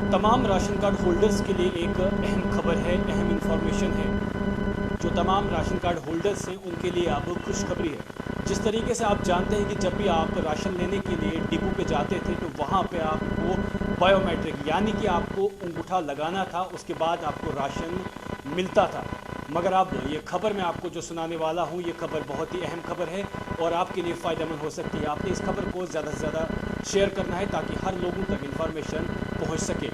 तमाम ration card holders के लिए एक अहम खबर है, अहम इंफॉर्मेशन है। जो तमाम राशन कार्ड होल्डर्स हैं उनके लिए अब खुशखबरी है। जिस तरीके से आप जानते हैं कि जब भी आप राशन लेने के लिए डिपो पे जाते थे तो वहाँ पे आपको बायोमेट्रिक यानी कि आपको अंगूठा लगाना था, उसके बाद आपको राशन मिलता था। मगर अब ये खबर मैं आपको जो सुनाने वाला हूँ, ये खबर बहुत ही अहम खबर है और आपके लिए फ़ायदेमंद हो सकती है। आपने इस खबर को ज़्यादा से ज़्यादा शेयर करना है ताकि हर लोगों तक इन्फॉर्मेशन पहुँच सके।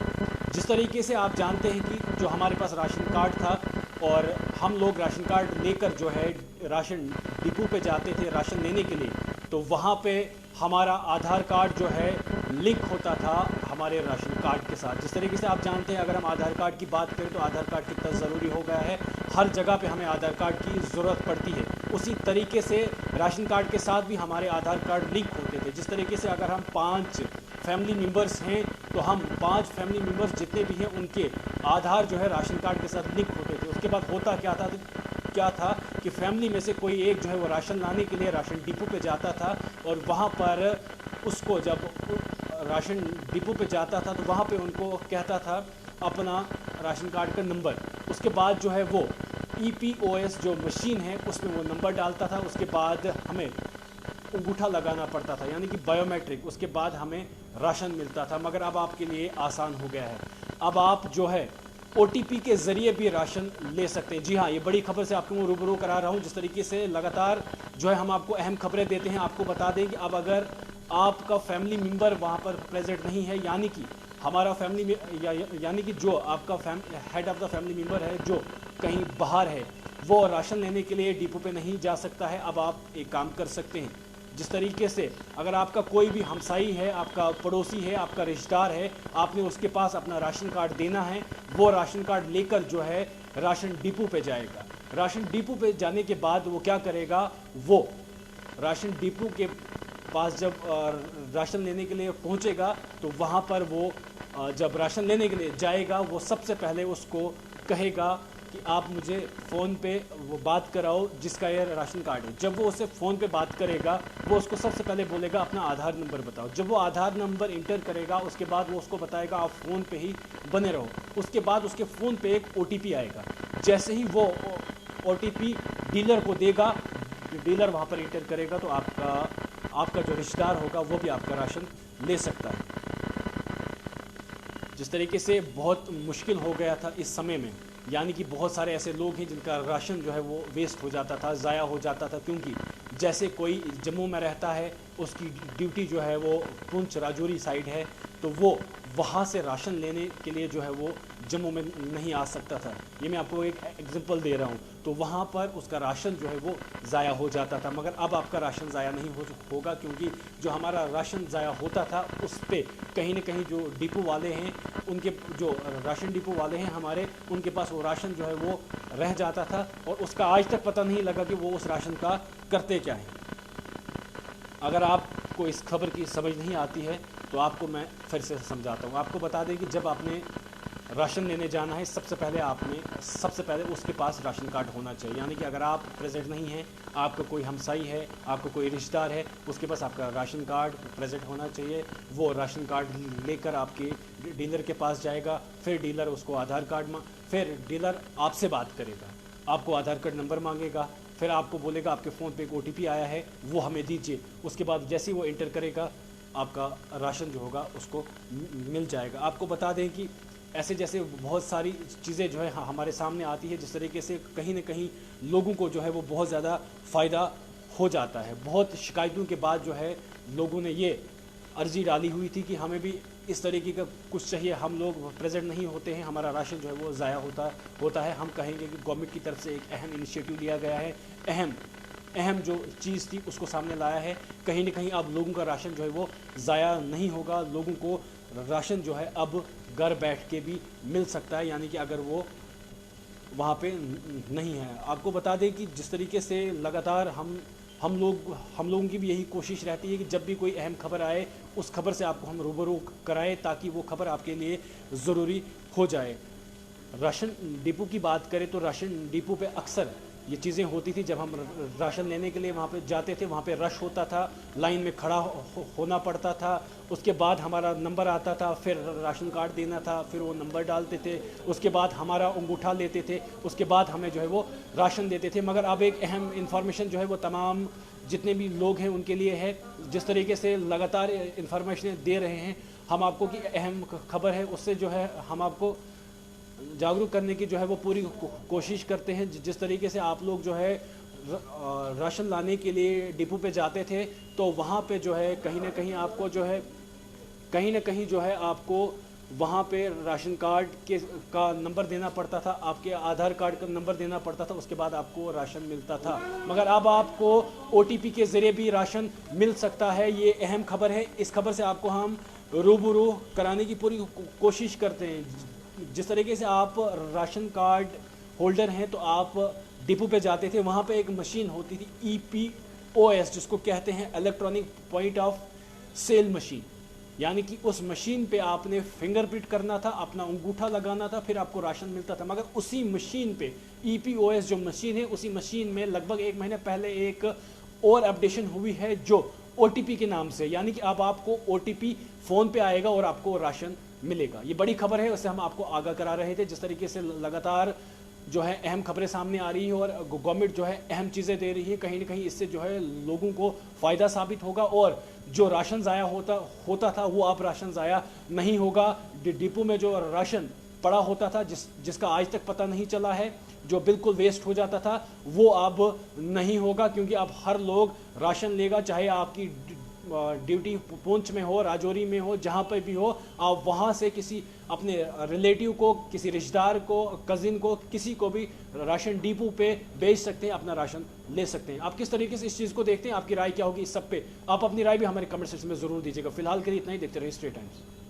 जिस तरीके से आप जानते हैं कि जो हमारे पास राशन कार्ड था और हम लोग राशन कार्ड लेकर जो है राशन डिपो पे जाते थे राशन लेने के लिए, तो वहाँ पे हमारा आधार कार्ड जो है लिंक होता था हमारे राशन कार्ड के साथ। जिस तरीके से आप जानते हैं, अगर हम आधार कार्ड की बात करें तो आधार कार्ड कितना ज़रूरी हो गया है, हर जगह पे हमें आधार कार्ड की ज़रूरत पड़ती है। उसी तरीके से राशन कार्ड के साथ भी हमारे आधार कार्ड लिंक होते थे। जिस तरीके से अगर हम 5 फैमिली मेम्बर्स हैं तो हम 5 फैमिली मेम्बर्स जितने भी हैं उनके आधार जो है राशन कार्ड के साथ लिंक होते थे। उसके बाद होता क्या था कि फैमिली में से कोई एक जो है वो राशन लाने के लिए राशन डिपो पे जाता था और वहाँ पर उसको जब राशन डिपो पे जाता था तो वहाँ पे उनको कहता था अपना राशन कार्ड का नंबर। उसके बाद जो है वो EPOS जो मशीन है उसमें वो नंबर डालता था। उसके बाद हमें अंगूठा लगाना पड़ता था यानी कि बायोमेट्रिक, उसके बाद हमें राशन मिलता था। मगर अब आपके लिए आसान हो गया है, अब आप जो है OTP के ज़रिए भी राशन ले सकते हैं। जी हाँ, ये बड़ी खबर से आपको मैं रूबरू करा रहा हूँ। जिस तरीके से लगातार जो है हम आपको अहम खबरें देते हैं, आपको बता दें कि अब अगर आपका फैमिली मेम्बर वहाँ पर प्रेजेंट नहीं है, यानी कि हमारा फैमिली यानी कि जो आपका head of the family member है जो कहीं बाहर है, वो राशन लेने के लिए डिपो पे नहीं जा सकता है। अब आप एक काम कर सकते हैं, जिस तरीके से अगर आपका कोई भी हमसाई है, आपका पड़ोसी है, आपका रिश्तेदार है, आपने उसके पास अपना राशन कार्ड देना है, वो राशन कार्ड लेकर जो है राशन डिपो पे जाएगा। राशन डिपो पे जाने के बाद वो क्या करेगा, वो राशन डिपो के पास जब राशन लेने के लिए पहुंचेगा तो वहाँ पर वो जब राशन लेने के लिए जाएगा वो सबसे पहले उसको कहेगा कि आप मुझे फ़ोन पे वो बात कराओ जिसका ये राशन कार्ड है। जब वो उससे फ़ोन पे बात करेगा वो उसको सबसे पहले बोलेगा अपना आधार नंबर बताओ। जब वो आधार नंबर इंटर करेगा उसके बाद वो उसको बताएगा आप फ़ोन पे ही बने रहो। उसके बाद उसके फ़ोन पे एक OTP आएगा। जैसे ही वो OTP डीलर को देगा, डीलर वहाँ पर इंटर करेगा तो आपका जो रिश्तेदार होगा वो भी आपका राशन ले सकता है। जिस तरीके से बहुत मुश्किल हो गया था इस समय में, यानी कि बहुत सारे ऐसे लोग हैं जिनका राशन जो है वो वेस्ट हो जाता था, ज़ाया हो जाता था, क्योंकि जैसे कोई जम्मू में रहता है, उसकी ड्यूटी जो है वो पुंछ राजौरी साइड है, तो वो वहाँ से राशन लेने के लिए जो है वो जम्मू में नहीं आ सकता था। ये मैं आपको एक एग्जांपल दे रहा हूँ। तो वहाँ पर उसका राशन जो है वो ज़ाया हो जाता था। मगर अब आपका राशन ज़ाया नहीं होगा, क्योंकि जो हमारा राशन ज़ाया होता था उस पर कहीं ना कहीं जो डिपो वाले हैं, उनके जो राशन डिपो वाले हैं हमारे, उनके पास वो राशन जो है वो रह जाता था और उसका आज तक पता नहीं लगा कि वो उस राशन का करते क्या हैं। अगर आपको इस खबर की समझ नहीं आती है तो आपको मैं फिर से समझाता हूँ। आपको बता दें कि जब आपने राशन लेने जाना है, सबसे पहले उसके पास राशन कार्ड होना चाहिए। यानी कि अगर आप प्रेजेंट नहीं हैं, आपका कोई हमसाई है, आपका कोई रिश्तेदार है, उसके पास आपका राशन कार्ड प्रेजेंट होना चाहिए। वो राशन कार्ड लेकर आपके डीलर के पास जाएगा, फिर डीलर उसको आधार कार्ड फिर डीलर आपसे बात करेगा, आपको आधार कार्ड नंबर मांगेगा, फिर आपको बोलेगा आपके फ़ोन पे एक OTP आया है, वो हमें दीजिए। उसके बाद जैसे ही वो इंटर करेगा आपका राशन जो होगा उसको मिल जाएगा। आपको बता दें कि ऐसे जैसे बहुत सारी चीज़ें जो है हमारे सामने आती है, जिस तरीके से कहीं ना कहीं लोगों को जो है वो बहुत ज़्यादा फ़ायदा हो जाता है। बहुत शिकायतों के बाद जो है लोगों ने ये अर्जी डाली हुई थी कि हमें भी इस तरीके का कुछ चाहिए, हम लोग प्रेजेंट नहीं होते हैं, हमारा राशन जो है वो ज़ाया होता है। हम कहेंगे कि गवर्नमेंट की तरफ से एक अहम इनिशिएटिव लिया गया है, अहम जो चीज़ थी उसको सामने लाया है। कहीं ना कहीं अब लोगों का राशन जो है वो ज़ाया नहीं होगा, लोगों को राशन जो है अब घर बैठ के भी मिल सकता है, यानी कि अगर वो वहाँ पे नहीं है। आपको बता दें कि जिस तरीके से लगातार हम लोगों की भी यही कोशिश रहती है कि जब भी कोई अहम खबर आए उस खबर से आपको हम रूबरू कराएं ताकि वो खबर आपके लिए ज़रूरी हो जाए। राशन डिपो की बात करें तो राशन डिपो पे अक्सर یہ چیزیں ہوتی تھی جب ہم راشن لینے کے لیے وہاں پہ جاتے تھے، وہاں پہ رش ہوتا تھا، لائن میں کھڑا ہونا پڑتا تھا، اس کے بعد ہمارا نمبر آتا تھا، پھر راشن کارڈ دینا تھا، پھر وہ نمبر ڈالتے تھے، اس کے بعد ہمارا انگوٹھا لیتے تھے، اس کے بعد ہمیں جو ہے وہ راشن دیتے تھے۔ مگر اب ایک اہم انفارمیشن جو ہے وہ تمام جتنے بھی لوگ ہیں ان کے لیے ہے، جس طریقے سے لگاتار انفارمیشنیں دے رہے ہیں ہم آپ کو کہ اہم خبر ہے، اس سے جو ہے ہم آپ کو جاگروک کرنے کی جو ہے وہ پوری کوشش کرتے ہیں۔ جس طریقے سے آپ لوگ جو ہے راشن لانے کے لیے ڈپو پہ جاتے تھے تو وہاں پہ جو ہے کہیں نہ کہیں آپ کو جو ہے آپ کو وہاں پہ راشن کارڈ کا نمبر دینا پڑتا تھا، آپ کے آدھار کارڈ کا نمبر دینا پڑتا تھا، اس کے بعد آپ کو راشن ملتا تھا۔ مگر اب آپ کو OTP کے ذریعے بھی راشن مل سکتا ہے۔ یہ اہم خبر ہے، اس خبر سے آپ کو ہم روبرو کرانے کی پوری کوشش کرتے ہیں۔ جس طریقے سے آپ راشن کارڈ ہولڈر ہیں تو آپ ڈپو پہ جاتے تھے، وہاں پہ ایک مشین ہوتی تھی EPOS، جس کو کہتے ہیں electronic point of sale machine, یعنی کہ اس مشین پہ آپ نے فنگر پرنٹ کرنا تھا، اپنا انگوٹھا لگانا تھا، پھر آپ کو راشن ملتا تھا۔ مگر اسی مشین پہ EPOS جو مشین ہے، اسی مشین میں لگ بھگ 1 مہینے پہلے ایک اور اپڈیشن ہوئی ہے جو OTP کے نام سے، یعنی کہ اب آپ کو OTP فون پہ آئے گا اور آپ کو راشن ملے گا۔ یہ بڑی خبر ہے، اس سے ہم آپ کو آگاہ کرا رہے تھے۔ جس طریقے سے لگاتار جو ہے اہم خبریں سامنے آ رہی ہیں اور گورنمنٹ جو ہے اہم چیزیں دے رہی ہے، کہیں نہ کہیں اس سے جو ہے لوگوں کو فائدہ ثابت ہوگا اور جو راشن ضائع ہوتا تھا وہ اب راشن ضائع نہیں ہوگا۔ ڈپو میں جو راشن پڑا ہوتا تھا جس کا آج تک پتہ نہیں چلا ہے، جو بالکل ویسٹ ہو جاتا تھا، وہ اب نہیں ہوگا، کیونکہ اب ہر لوگ راشن لے گا، چاہے آپ کی ڈیوٹی پونچھ میں ہو، راجوری میں ہو، جہاں پہ بھی ہو، آپ وہاں سے کسی اپنے ریلیٹیو کو، کسی رشتہ دار کو، کزن کو، کسی کو بھی راشن ڈپو پہ بیچ سکتے ہیں، اپنا راشن لے سکتے ہیں۔ آپ کس طریقے سے اس چیز کو دیکھتے ہیں؟ آپ کی رائے کیا ہوگی اس سب پہ؟ آپ اپنی رائے بھی ہمارے کمنٹ سیکشن میں ضرور دیجیے گا۔ فی الحال کے لیے اتنا ہی، دیکھتے رہیے اسٹریٹ ٹائمز۔